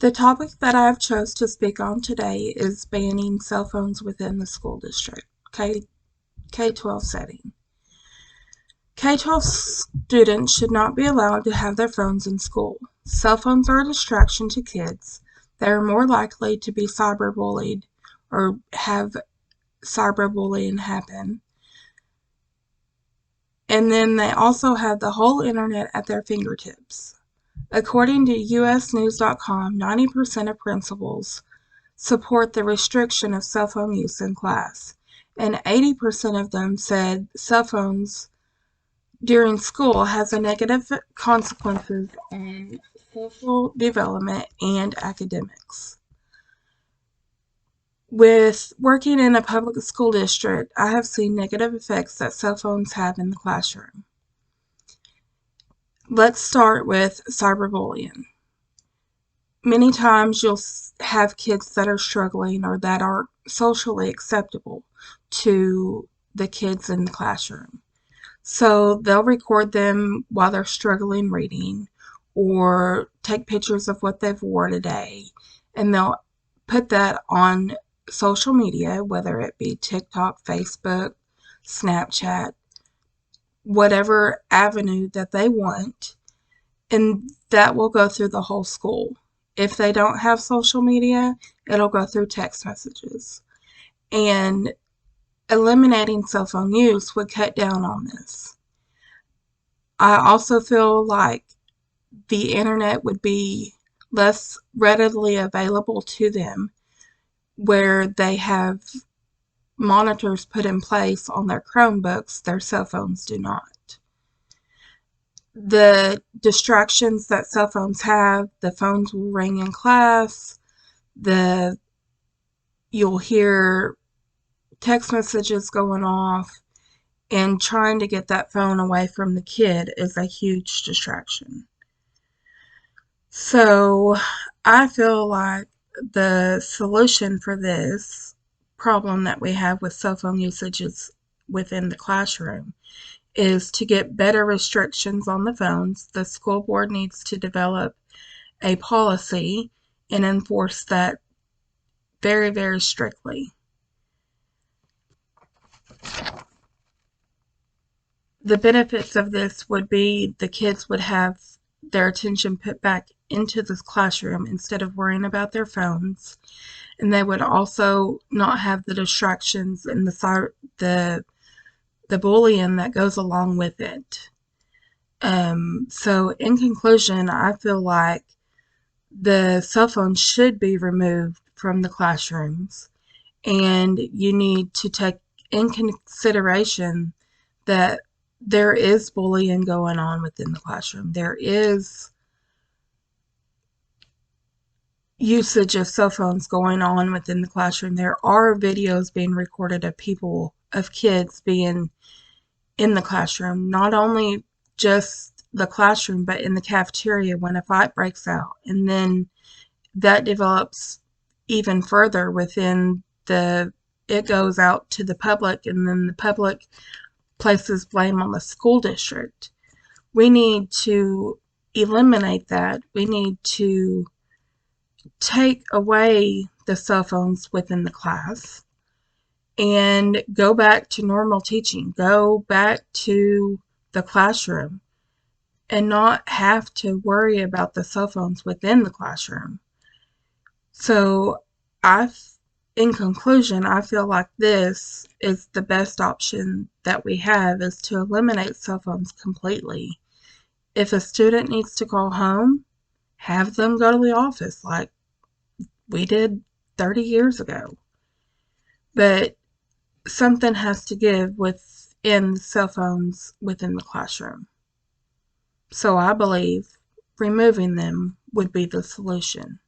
The topic that I have chose to speak on today is banning cell phones within the school district, K-12 setting. K-12 students should not be allowed to have their phones in school. Cell phones are a distraction to kids. They are more likely to be cyberbullied or have cyberbullying happen. And then they also have the whole internet at their fingertips. According to usnews.com, 90% of principals support the restriction of cell phone use in class, and 80% of them said cell phones during school has a negative consequences on social development and academics. With working in a public school district, I have seen negative effects that cell phones have in the classroom. Let's start with cyberbullying. Many times you'll have kids that are struggling or that are socially acceptable to the kids in the classroom. So they'll record them while they're struggling reading or take pictures of what they've worn today, and they'll put that on social media, whether it be TikTok, Facebook, Snapchat, whatever avenue that they want, and that will go through the whole school. If they don't have social media, it'll go through text messages. And eliminating cell phone use would cut down on this. I also feel like the internet would be less readily available to them, where they have monitors put in place on their Chromebooks, their cell phones do not. The distractions that cell phones have, the phones will ring in class, you'll hear text messages going off, and trying to get that phone away from the kid is a huge distraction. So I feel like the solution for this problem that we have with cell phone usages within the classroom is to get better restrictions on the phones. The school board needs to develop a policy and enforce that very, very strictly. The benefits of this would be the kids would have their attention put back into this classroom instead of worrying about their phones, and they would also not have the distractions and the bullying that goes along with it. So in conclusion, I feel like the cell phone should be removed from the classrooms, and you need to take in consideration that there is bullying going on within the classroom. There is usage of cell phones going on within the classroom. There are videos being recorded of kids being in the classroom, not only just the classroom, but in the cafeteria when a fight breaks out. And then that develops even further it goes out to the public, and then the public places blame on the school district. We need to eliminate that. We need to take away the cell phones within the class and go back to normal teaching. Go back to the classroom and not have to worry about the cell phones within the classroom. So in conclusion, I feel like this is the best option that we have, is to eliminate cell phones completely. If a student needs to call home, have them go to the office like we did 30 years ago. But something has to give within cell phones within the classroom. So I believe removing them would be the solution.